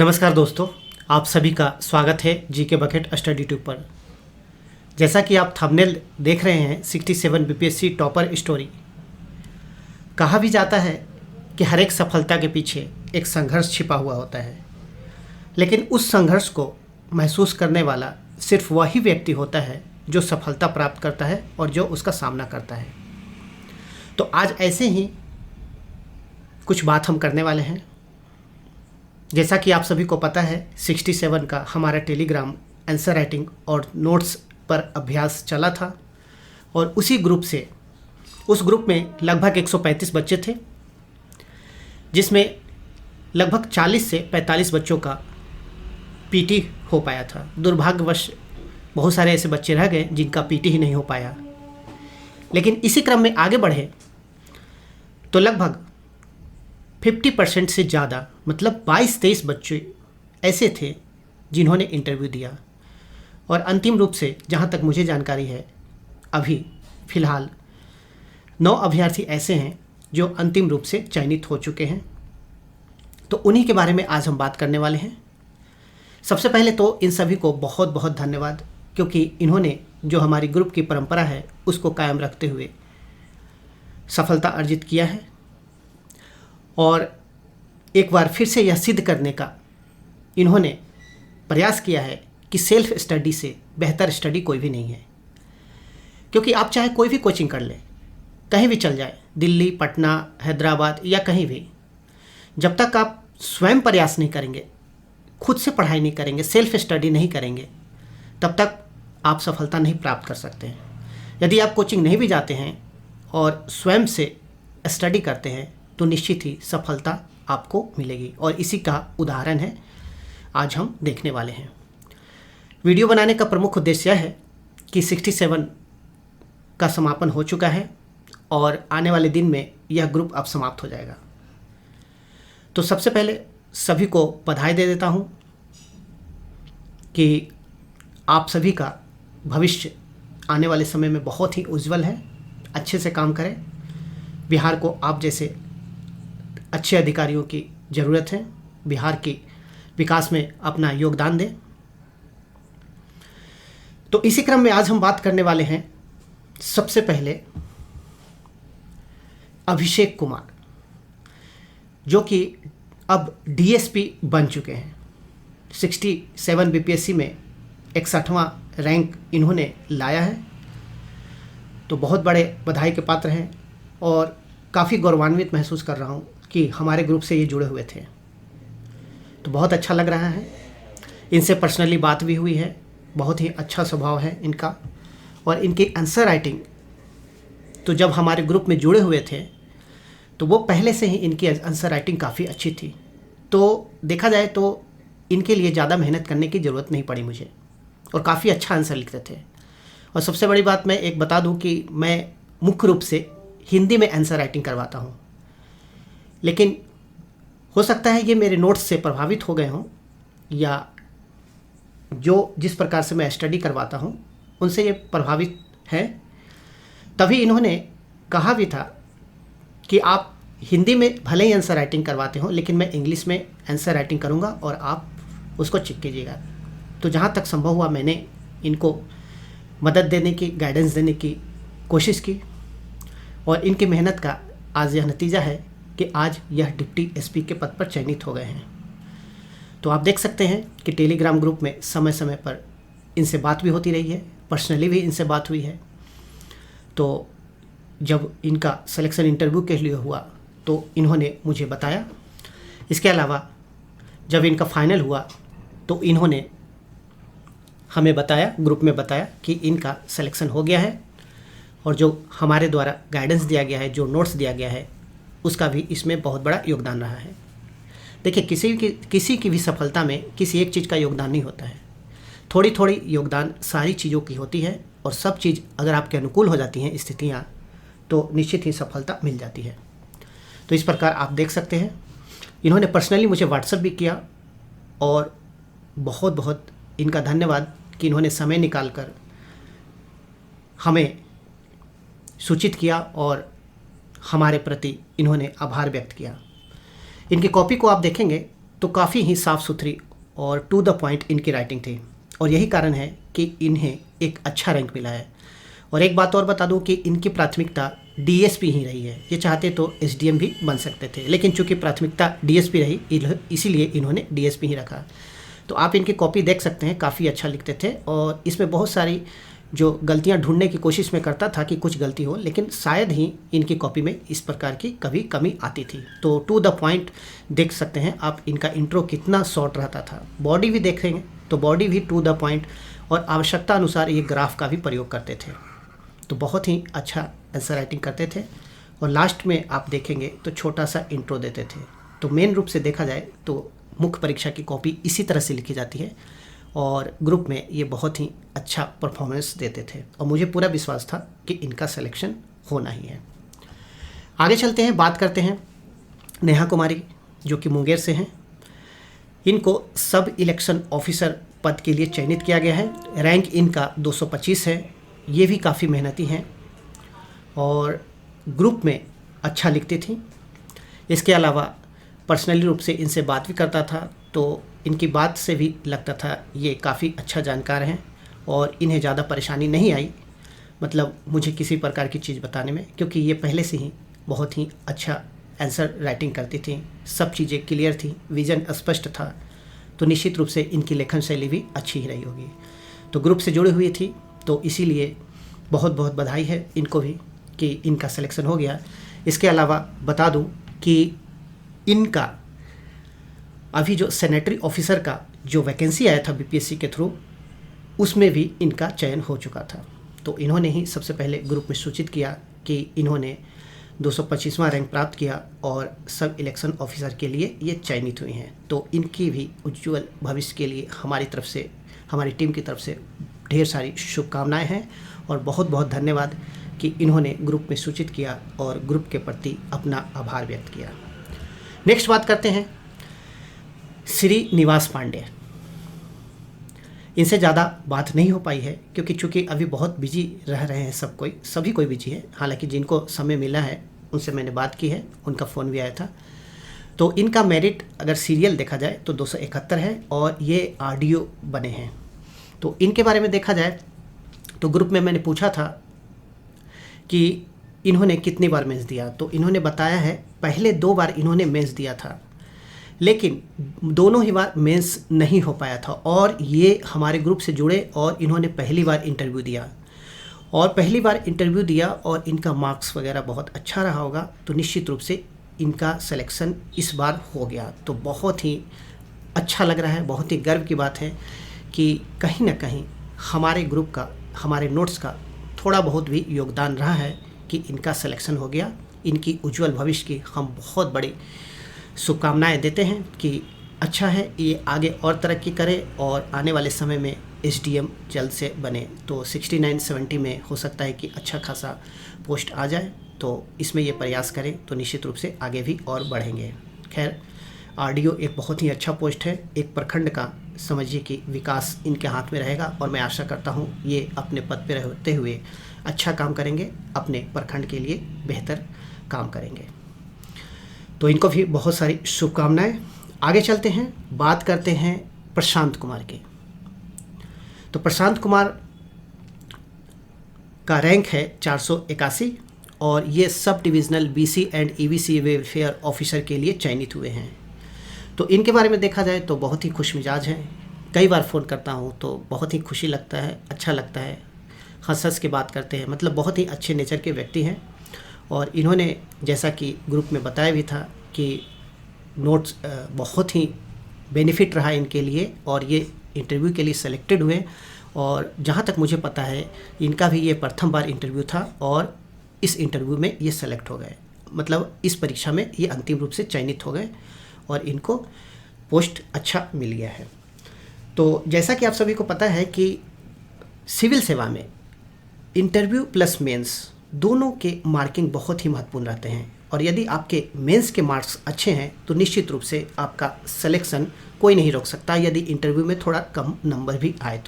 नमस्कार दोस्तों, आप सभी का स्वागत है जीके बकेट स्टडी ट्यूब पर। जैसा कि आप थंबनेल देख रहे हैं 67 बीपीएससी टॉपर स्टोरी। कहा भी जाता है कि हर एक सफलता के पीछे एक संघर्ष छिपा हुआ होता है, लेकिन उस संघर्ष को महसूस करने वाला सिर्फ वही व्यक्ति होता है जो सफलता प्राप्त करता है और जो उसका सामना करता है। तो आज ऐसे ही कुछ बात हम करने वाले हैं। जैसा कि आप सभी को पता है 67 का हमारा टेलीग्राम आंसर राइटिंग और नोट्स पर अभ्यास चला था और उसी ग्रुप से उस ग्रुप में लगभग 135 बच्चे थे, जिसमें लगभग 40 से 45 बच्चों का पीटी हो पाया था। दुर्भाग्यवश बहुत सारे ऐसे बच्चे रह गए जिनका पीटी ही नहीं हो पाया। लेकिन इसी क्रम में आगे बढ़े तो लगभग 50% से ज़्यादा मतलब 22-23 बच्चे ऐसे थे जिन्होंने इंटरव्यू दिया। और अंतिम रूप से जहाँ तक मुझे जानकारी है अभी फ़िलहाल 9 अभ्यर्थी ऐसे हैं जो अंतिम रूप से चयनित हो चुके हैं। तो उन्हीं के बारे में आज हम बात करने वाले हैं। सबसे पहले तो इन सभी को बहुत बहुत धन्यवाद, क्योंकि इन्होंने जो हमारी ग्रुप की परंपरा है उसको कायम रखते हुए सफलता अर्जित किया है और एक बार फिर से यह सिद्ध करने का इन्होंने प्रयास किया है कि सेल्फ स्टडी से बेहतर स्टडी कोई भी नहीं है। क्योंकि आप चाहे कोई भी कोचिंग कर लें, कहीं भी चल जाए, दिल्ली, पटना, हैदराबाद या कहीं भी, जब तक आप स्वयं प्रयास नहीं करेंगे, खुद से पढ़ाई नहीं करेंगे, सेल्फ स्टडी नहीं करेंगे, तब तक आप सफलता नहीं प्राप्त कर सकते हैं। यदि आप कोचिंग नहीं भी जाते हैं और स्वयं से स्टडी करते हैं तो निश्चित ही सफलता आपको मिलेगी, और इसी का उदाहरण है आज हम देखने वाले हैं। वीडियो बनाने का प्रमुख उद्देश्य है कि 67 का समापन हो चुका है और आने वाले दिन में यह ग्रुप अब समाप्त हो जाएगा। तो सबसे पहले सभी को बधाई दे देता हूं कि आप सभी का भविष्य आने वाले समय में बहुत ही उज्जवल है। अच्छे से काम करें। बिहार को आप जैसे अच्छे अधिकारियों की ज़रूरत है। बिहार की विकास में अपना योगदान दें। तो इसी क्रम में आज हम बात करने वाले हैं सबसे पहले अभिषेक कुमार, जो कि अब डीएसपी बन चुके हैं। 67 बीपीएससी में 61वां रैंक इन्होंने लाया है। तो बहुत बड़े बधाई के पात्र हैं और काफ़ी गौरवान्वित महसूस कर रहा हूँ कि हमारे ग्रुप से ये जुड़े हुए थे। तो बहुत अच्छा लग रहा है। इनसे पर्सनली बात भी हुई है। बहुत ही अच्छा स्वभाव है इनका। और इनकी आंसर राइटिंग तो जब हमारे ग्रुप में जुड़े हुए थे तो वो पहले से ही इनकी आंसर राइटिंग काफ़ी अच्छी थी। तो देखा जाए तो इनके लिए ज़्यादा मेहनत करने की ज़रूरत नहीं पड़ी मुझे, और काफ़ी अच्छा आंसर लिखते थे। और सबसे बड़ी बात मैं एक बता दूं कि मैं मुख्य रूप से हिंदी में आंसर राइटिंग करवाता हूं, लेकिन हो सकता है ये मेरे नोट्स से प्रभावित हो गए हों या जो जिस प्रकार से मैं स्टडी करवाता हूं उनसे ये प्रभावित हैं। तभी इन्होंने कहा भी था कि आप हिंदी में भले ही आंसर राइटिंग करवाते हो, लेकिन मैं इंग्लिश में आंसर राइटिंग करूंगा और आप उसको चेक कीजिएगा। तो जहाँ तक संभव हुआ मैंने इनको मदद देने की, गाइडेंस देने की कोशिश की, और इनकी मेहनत का आज यह नतीजा है कि आज यह डिप्टी एसपी के पद पर चयनित हो गए हैं। तो आप देख सकते हैं कि टेलीग्राम ग्रुप में समय समय पर इनसे बात भी होती रही है, पर्सनली भी इनसे बात हुई है। तो जब इनका सिलेक्शन इंटरव्यू के लिए हुआ तो इन्होंने मुझे बताया। इसके अलावा जब इनका फाइनल हुआ तो इन्होंने हमें बताया, ग्रुप में बताया कि इनका सिलेक्शन हो गया है, और जो हमारे द्वारा गाइडेंस दिया गया है, जो नोट्स दिया गया है, उसका भी इसमें बहुत बड़ा योगदान रहा है। देखिए, किसी की भी सफलता में किसी एक चीज़ का योगदान नहीं होता है। थोड़ी थोड़ी योगदान सारी चीज़ों की होती है, और सब चीज़ अगर आपके अनुकूल हो जाती हैं स्थितियाँ, तो निश्चित ही सफलता मिल जाती है। तो इस प्रकार आप देख सकते हैं इन्होंने पर्सनली मुझे व्हाट्सएप भी किया, और बहुत बहुत इनका धन्यवाद कि इन्होंने समय निकालकर हमें सूचित किया और हमारे प्रति इन्होंने आभार व्यक्त किया। इनकी कॉपी को आप देखेंगे तो काफ़ी ही साफ़ सुथरी और टू द पॉइंट इनकी राइटिंग थी, और यही कारण है कि इन्हें एक अच्छा रैंक मिला है। और एक बात और बता दूं कि इनकी प्राथमिकता डीएसपी ही रही है। ये चाहते तो एसडीएम भी बन सकते थे, लेकिन चूंकि प्राथमिकता डीएसपी रही इसीलिए इन्होंने डीएसपी ही रखा। तो आप इनकी कॉपी देख सकते हैं, काफ़ी अच्छा लिखते थे, और इसमें बहुत सारी जो गलतियां ढूंढने की कोशिश में करता था कि कुछ गलती हो, लेकिन शायद ही इनकी कॉपी में इस प्रकार की कभी कमी आती थी। तो टू द पॉइंट देख सकते हैं आप, इनका इंट्रो कितना शॉर्ट रहता था। बॉडी भी देखेंगे तो बॉडी भी टू द पॉइंट, और आवश्यकता अनुसार ये ग्राफ का भी प्रयोग करते थे। तो बहुत ही अच्छा आंसर राइटिंग करते थे। और लास्ट में आप देखेंगे तो छोटा सा इंट्रो देते थे। तो मेन रूप से देखा जाए तो मुख्य परीक्षा की कॉपी इसी तरह से लिखी जाती है, और ग्रुप में ये बहुत ही अच्छा परफॉर्मेंस देते थे, और मुझे पूरा विश्वास था कि इनका सिलेक्शन होना ही है। आगे चलते हैं, बात करते हैं नेहा कुमारी, जो कि मुंगेर से हैं। इनको सब इलेक्शन ऑफिसर पद के लिए चयनित किया गया है। रैंक इनका 225 है। ये भी काफ़ी मेहनती हैं और ग्रुप में अच्छा लिखती थी। इसके अलावा पर्सनली रूप से इनसे बात भी करता था, तो इनकी बात से भी लगता था ये काफ़ी अच्छा जानकार हैं, और इन्हें ज़्यादा परेशानी नहीं आई, मतलब मुझे किसी प्रकार की चीज़ बताने में, क्योंकि ये पहले से ही बहुत ही अच्छा आंसर राइटिंग करती थी। सब चीज़ें क्लियर थी, विज़न स्पष्ट था, तो निश्चित रूप से इनकी लेखन शैली भी अच्छी ही रही होगी। तो ग्रुप से जुड़ी हुई थी, तो इसीलिए बहुत बहुत बधाई है इनको भी कि इनका सिलेक्शन हो गया। इसके अलावा बता दूं कि इनका अभी जो सेनेटरी ऑफिसर का जो वैकेंसी आया था बीपीएससी के थ्रू, उसमें भी इनका चयन हो चुका था। तो इन्होंने ही सबसे पहले ग्रुप में सूचित किया कि इन्होंने 225वां रैंक प्राप्त किया और सब इलेक्शन ऑफिसर के लिए ये चयनित हुई हैं। तो इनकी भी उज्जवल भविष्य के लिए हमारी तरफ से, हमारी टीम की तरफ से ढेर सारी शुभकामनाएं हैं, और बहुत बहुत धन्यवाद कि इन्होंने ग्रुप में सूचित किया और ग्रुप के प्रति अपना आभार व्यक्त किया। नेक्स्ट बात करते हैं श्री निवास पांडे। इनसे ज़्यादा बात नहीं हो पाई है, क्योंकि चूँकि अभी बहुत बिजी रह रहे हैं सभी कोई बिजी है। हालांकि जिनको समय मिला है उनसे मैंने बात की है, उनका फ़ोन भी आया था। तो इनका मेरिट अगर सीरियल देखा जाए तो 271 है, और ये आरडीओ बने हैं। तो इनके बारे में देखा जाए तो ग्रुप में मैंने पूछा था कि इन्होंने कितनी बार मेंस दिया, तो इन्होंने बताया है पहले 2 बार इन्होंने मेंस दिया था, लेकिन दोनों ही बार मेंस नहीं हो पाया था, और ये हमारे ग्रुप से जुड़े और इन्होंने पहली बार इंटरव्यू दिया, और इनका मार्क्स वगैरह बहुत अच्छा रहा होगा, तो निश्चित रूप से इनका सिलेक्शन इस बार हो गया। तो बहुत ही अच्छा लग रहा है, बहुत ही गर्व की बात है कि कहीं ना कहीं हमारे ग्रुप का, हमारे नोट्स का थोड़ा बहुत भी योगदान रहा है कि इनका सिलेक्शन हो गया। इनकी उज्जवल भविष्य की हम बहुत बड़ी शुभकामनाएं देते हैं कि अच्छा है, ये आगे और तरक्की करे और आने वाले समय में एसडीएम जल्द से बने। तो 69-70 में हो सकता है कि अच्छा खासा पोस्ट आ जाए, तो इसमें ये प्रयास करें तो निश्चित रूप से आगे भी और बढ़ेंगे। खैर, आरडीओ एक बहुत ही अच्छा पोस्ट है। एक प्रखंड का समझिए कि विकास इनके हाथ में रहेगा, और मैं आशा करता हूँ ये अपने पद पर रहते हुए अच्छा काम करेंगे, अपने प्रखंड के लिए बेहतर काम करेंगे। तो इनको भी बहुत सारी शुभकामनाएं। आगे चलते हैं, बात करते हैं प्रशांत कुमार की। तो प्रशांत कुमार का रैंक है 481, और ये sub divisional BC and EBC welfare officer के लिए चयनित हुए हैं। तो इनके बारे में देखा जाए तो बहुत ही खुश मिजाज हैं। कई बार फ़ोन करता हूँ तो बहुत ही खुशी लगता है, अच्छा लगता है, हंस के बात करते हैं, मतलब बहुत ही अच्छे नेचर के व्यक्ति हैं। और इन्होंने जैसा कि ग्रुप में बताया भी था कि नोट्स बहुत ही बेनिफिट रहा इनके लिए, और ये इंटरव्यू के लिए सेलेक्टेड हुए। और जहाँ तक मुझे पता है इनका भी ये प्रथम बार इंटरव्यू था, और इस इंटरव्यू में ये सेलेक्ट हो गए, मतलब इस परीक्षा में ये अंतिम रूप से चयनित हो गए, और इनको पोस्ट अच्छा मिल गया है। तो जैसा कि आप सभी को पता है कि सिविल सेवा में इंटरव्यू प्लस मेंस दोनों के मार्किंग बहुत ही महत्वपूर्ण रहते हैं, और यदि आपके मेंस के मार्क्स अच्छे हैं तो निश्चित रूप से आपका सिलेक्शन कोई नहीं रोक सकता, यदि इंटरव्यू में थोड़ा कम नंबर भी आए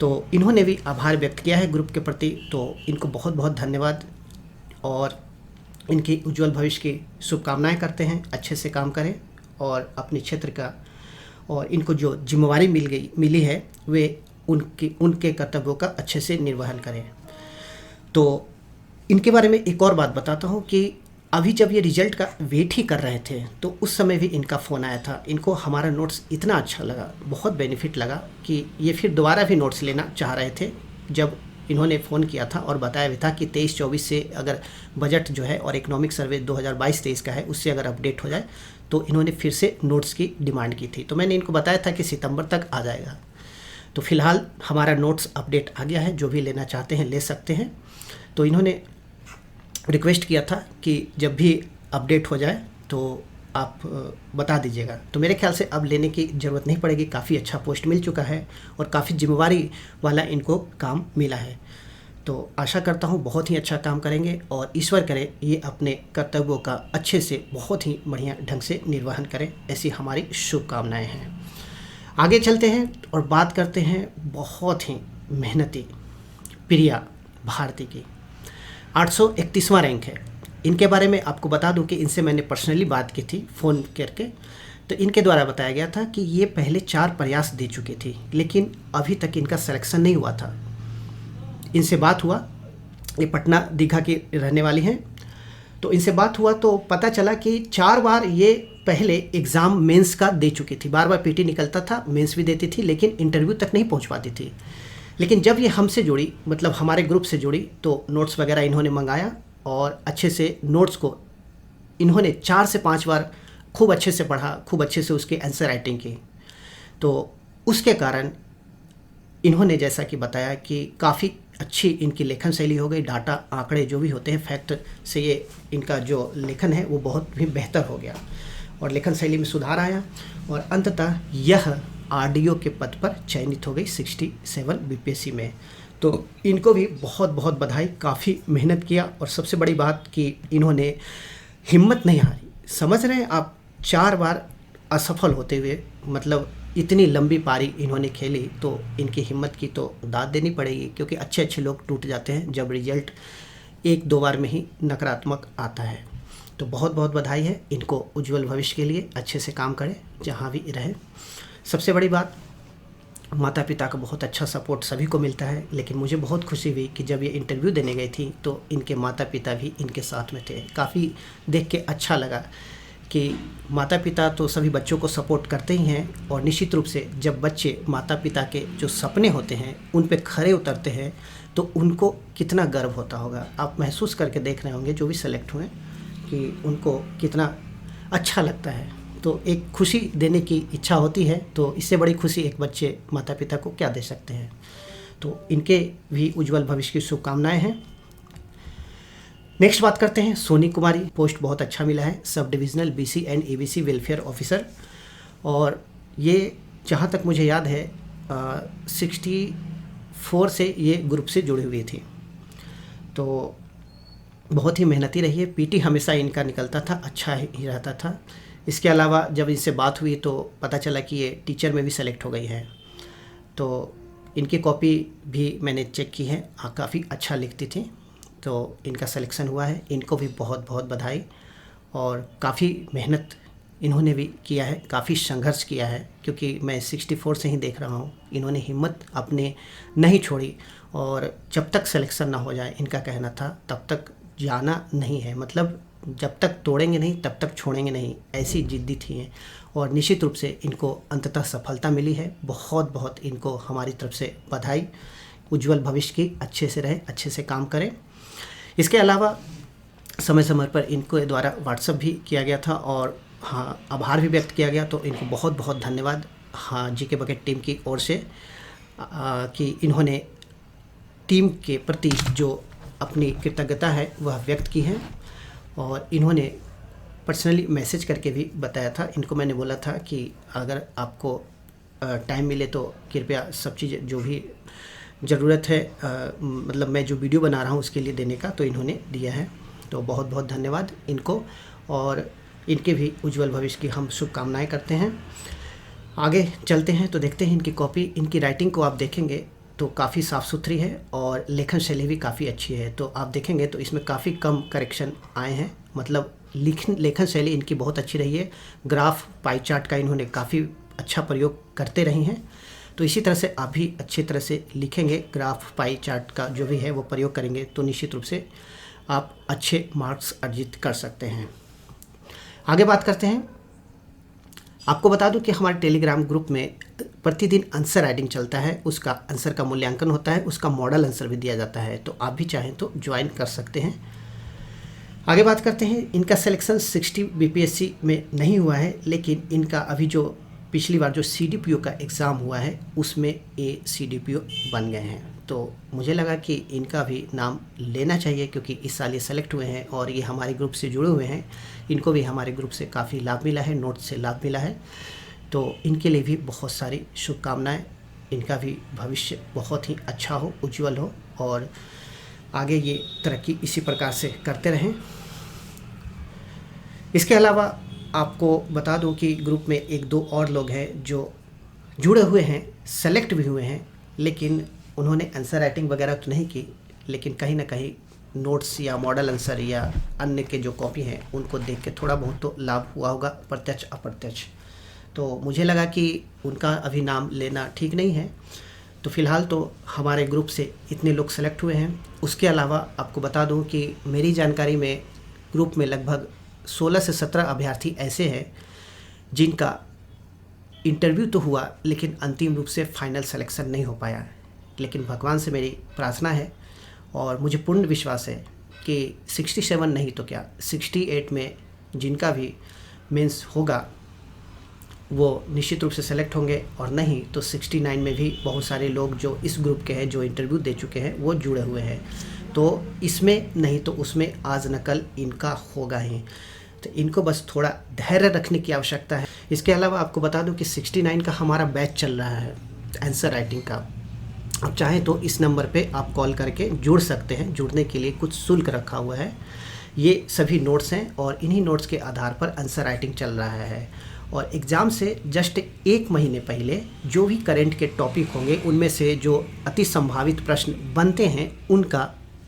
तो इन्होंने भी आभार व्यक्त किया है ग्रुप के प्रति। तो इनको बहुत बहुत धन्यवाद, और इनकी उज्जवल भविष्य की शुभकामनाएं करते हैं, अच्छे से काम करें और अपने क्षेत्र का और इनको जो जिम्मेवारी मिली है वे उनके कर्तव्यों का अच्छे से निर्वहन करें। तो इनके बारे में एक और बात बताता हूँ कि अभी जब ये रिजल्ट का वेट ही कर रहे थे तो उस समय भी इनका फ़ोन आया था। इनको हमारा नोट्स इतना अच्छा लगा, बहुत बेनिफिट लगा कि ये फिर दोबारा भी नोट्स लेना चाह रहे थे। जब इन्होंने फ़ोन किया था और बताया भी था कि 23-24 से अगर बजट जो है और इकोनॉमिक सर्वे 2022-23 का है उससे अगर अपडेट हो जाए तो इन्होंने फिर से नोट्स की डिमांड की थी। तो मैंने इनको बताया था कि सितंबर तक आ जाएगा। तो फ़िलहाल हमारा नोट्स अपडेट आ गया है, जो भी लेना चाहते हैं ले सकते हैं। तो इन्होंने रिक्वेस्ट किया था कि जब भी अपडेट हो जाए तो आप बता दीजिएगा। तो मेरे ख्याल से अब लेने की ज़रूरत नहीं पड़ेगी, काफ़ी अच्छा पोस्ट मिल चुका है और काफ़ी जिम्मेवारी वाला इनको काम मिला है। तो आशा करता हूँ बहुत ही अच्छा काम करेंगे और ईश्वर करे ये अपने कर्तव्यों का अच्छे से बहुत ही बढ़िया ढंग से निर्वहन करें, ऐसी हमारी शुभकामनाएँ हैं। आगे चलते हैं और बात करते हैं बहुत ही मेहनती प्रिया भारती की। 831वां रैंक है। इनके बारे में आपको बता दूं कि इनसे मैंने पर्सनली बात की थी फ़ोन करके। तो इनके द्वारा बताया गया था कि ये पहले 4 प्रयास दे चुकी थी लेकिन अभी तक इनका सिलेक्शन नहीं हुआ था। इनसे बात हुआ, ये पटना दीघा की रहने वाली हैं। तो इनसे बात हुआ तो पता चला कि 4 बार ये पहले एग्ज़ाम मेंस का दे चुकी थी। बार बार पीटी निकलता था, मेंस भी देती थी लेकिन इंटरव्यू तक नहीं पहुंच पाती थी। लेकिन जब ये हमसे जुड़ी, मतलब हमारे ग्रुप से जुड़ी, तो नोट्स वगैरह इन्होंने मंगाया और अच्छे से नोट्स को इन्होंने 4 से 5 बार खूब अच्छे से पढ़ा, खूब अच्छे से उसकी आंसर राइटिंग की। तो उसके कारण इन्होंने जैसा कि बताया कि काफ़ी अच्छी इनकी लेखन शैली हो गई। डाटा, आंकड़े जो भी होते हैं फैक्ट से ये इनका जो लेखन है वो बहुत भी बेहतर हो गया और लेखन शैली में सुधार आया और अंततः यह आरडीओ के पद पर चयनित हो गई 67 बीपीएससी में। तो इनको भी बहुत बहुत बधाई, काफ़ी मेहनत किया और सबसे बड़ी बात कि इन्होंने हिम्मत नहीं हारी। समझ रहे हैं आप, 4 बार असफल होते हुए, मतलब इतनी लंबी पारी इन्होंने खेली, तो इनकी हिम्मत की तो दाद देनी पड़ेगी क्योंकि अच्छे अच्छे लोग टूट जाते हैं जब रिजल्ट 1-2 बार में ही नकारात्मक आता है। तो बहुत बहुत बधाई है इनको, उज्जवल भविष्य के लिए अच्छे से काम करें जहाँ भी रहे। सबसे बड़ी बात, माता पिता का बहुत अच्छा सपोर्ट सभी को मिलता है, लेकिन मुझे बहुत खुशी हुई कि जब ये इंटरव्यू देने गई थी तो इनके माता पिता भी इनके साथ में थे। काफ़ी देख के अच्छा लगा कि माता पिता तो सभी बच्चों को सपोर्ट करते ही हैं और निश्चित रूप से जब बच्चे माता पिता के जो सपने होते हैं उन पे खरे उतरते हैं तो उनको कितना गर्व होता होगा। आप महसूस करके देख रहे होंगे जो भी सेलेक्ट हुए कि उनको कितना अच्छा लगता है। तो एक खुशी देने की इच्छा होती है, तो इससे बड़ी खुशी एक बच्चे माता पिता को क्या दे सकते हैं। तो इनके भी उज्जवल भविष्य की शुभकामनाएं हैं। नेक्स्ट बात करते हैं सोनी कुमारी। पोस्ट बहुत अच्छा मिला है, sub divisional BC and ABC welfare officer, और ये जहाँ तक मुझे याद है 64 से ये ग्रुप से जुड़ी हुई थी। तो बहुत ही मेहनती रही है। पीटी हमेशा इनका निकलता था, अच्छा ही रहता था। इसके अलावा जब इनसे बात हुई तो पता चला कि ये टीचर में भी सेलेक्ट हो गई है। तो इनकी कॉपी भी मैंने चेक की है, काफ़ी अच्छा लिखती थी, तो इनका सिलेक्शन हुआ है। इनको भी बहुत बहुत बधाई, और काफ़ी मेहनत इन्होंने भी किया है, काफ़ी संघर्ष किया है, क्योंकि मैं 64 से ही देख रहा हूँ इन्होंने हिम्मत अपने नहीं छोड़ी, और जब तक सिलेक्शन ना हो जाए, इनका कहना था, तब तक जाना नहीं है। मतलब जब तक तोड़ेंगे नहीं तब तक छोड़ेंगे नहीं, ऐसी जिद्दी थी। और निश्चित रूप से इनको अंततः सफलता मिली है। बहुत बहुत इनको हमारी तरफ से बधाई। उज्जवल भविष्य की अच्छे से रहे, अच्छे से काम करें। इसके अलावा समय समय पर इनको द्वारा व्हाट्सएप भी किया गया था और हाँ, आभार भी व्यक्त किया गया। तो इनको बहुत बहुत धन्यवाद हाँ जीके बकेट टीम की ओर से कि इन्होंने टीम के प्रति जो अपनी कृतज्ञता है वह व्यक्त की है। और इन्होंने पर्सनली मैसेज करके भी बताया था। इनको मैंने बोला था कि अगर आपको टाइम मिले तो कृपया सब चीज़ जो भी ज़रूरत है मतलब मैं जो वीडियो बना रहा हूँ उसके लिए देने का, तो इन्होंने दिया है। तो बहुत बहुत धन्यवाद इनको, और इनके भी उज्जवल भविष्य की हम शुभकामनाएं करते हैं। आगे चलते हैं तो देखते हैं इनकी कॉपी, इनकी राइटिंग को आप देखेंगे तो काफ़ी साफ़ सुथरी है और लेखन शैली भी काफ़ी अच्छी है। तो आप देखेंगे तो इसमें काफ़ी कम करेक्शन आए हैं, मतलब लेखन शैली इनकी बहुत अच्छी रही है। ग्राफ, पाई चार्ट का इन्होंने काफ़ी अच्छा प्रयोग करते रहे हैं। तो इसी तरह से आप भी अच्छी तरह से लिखेंगे, ग्राफ, पाई चार्ट का जो भी है वो प्रयोग करेंगे तो निश्चित रूप से आप अच्छे मार्क्स अर्जित कर सकते हैं। आगे बात करते हैं। आपको बता दूं कि हमारे टेलीग्राम ग्रुप में प्रतिदिन आंसर राइटिंग चलता है, उसका आंसर का मूल्यांकन होता है, उसका मॉडल आंसर भी दिया जाता है, तो आप भी चाहें तो ज्वाइन कर सकते हैं। आगे बात करते हैं। इनका सिलेक्शन 60 बीपीएससी में नहीं हुआ है, लेकिन इनका अभी जो पिछली बार जो सीडीपीओ का एग्ज़ाम हुआ है उसमें ये सीडीपीओ बन गए हैं। तो मुझे लगा कि इनका भी नाम लेना चाहिए, क्योंकि इस साल ये सेलेक्ट हुए हैं और ये हमारे ग्रुप से जुड़े हुए हैं। इनको भी हमारे ग्रुप से काफ़ी लाभ मिला है, नोट से लाभ मिला है, तो इनके लिए भी बहुत सारी शुभकामनाएं। इनका भी भविष्य बहुत ही अच्छा हो, उज्जवल हो और आगे ये तरक्की इसी प्रकार से करते रहें। इसके अलावा आपको बता दूं कि ग्रुप में 1-2 और लोग हैं जो जुड़े हुए हैं, सेलेक्ट भी हुए हैं, लेकिन उन्होंने आंसर राइटिंग वगैरह तो नहीं की, लेकिन कहीं ना कहीं नोट्स या मॉडल आंसर या अन्य के जो कॉपी हैं उनको देख के थोड़ा बहुत तो लाभ हुआ होगा, प्रत्यक्ष अप्रत्यक्ष। तो मुझे लगा कि उनका अभी नाम लेना ठीक नहीं है, तो फ़िलहाल तो हमारे ग्रुप से इतने लोग सेलेक्ट हुए हैं। उसके अलावा आपको बता दूं कि मेरी जानकारी में ग्रुप में लगभग 16 से 17 अभ्यर्थी ऐसे हैं जिनका इंटरव्यू तो हुआ, लेकिन अंतिम रूप से फाइनल सिलेक्शन नहीं हो पाया। लेकिन भगवान से मेरी प्रार्थना है और मुझे पूर्ण विश्वास है कि 67 नहीं तो क्या 68 में जिनका भी मेंस होगा वो निश्चित रूप से सेलेक्ट होंगे, और नहीं तो 69 में भी बहुत सारे लोग जो इस ग्रुप के हैं, जो इंटरव्यू दे चुके हैं, वो जुड़े हुए हैं। तो इसमें नहीं तो उसमें आज न कल इनका होगा ही। तो इनको बस थोड़ा धैर्य रखने की आवश्यकता है। इसके अलावा आपको बता दूं कि 69 का हमारा बैच चल रहा है आंसर राइटिंग का। आप चाहें तो इस नंबर पे आप कॉल करके जुड़ सकते हैं। जुड़ने के लिए कुछ शुल्क रखा हुआ है। ये सभी नोट्स हैं और इन्हीं नोट्स के आधार पर आंसर राइटिंग चल रहा है। और एग्ज़ाम से जस्ट 1 महीने पहले जो भी करंट के टॉपिक होंगे उनमें से जो अति संभावित प्रश्न बनते हैं उनका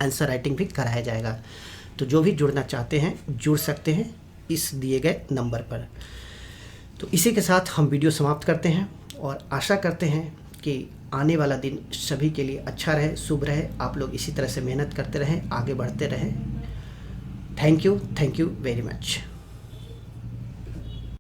आंसर राइटिंग भी कराया जाएगा। तो जो भी जुड़ना चाहते हैं जुड़ सकते हैं इस दिए गए नंबर पर। तो इसी के साथ हम वीडियो समाप्त करते हैं और आशा करते हैं कि आने वाला दिन सभी के लिए अच्छा रहे, शुभ रहे। आप लोग इसी तरह से मेहनत करते रहें, आगे बढ़ते रहें। Thank you very much.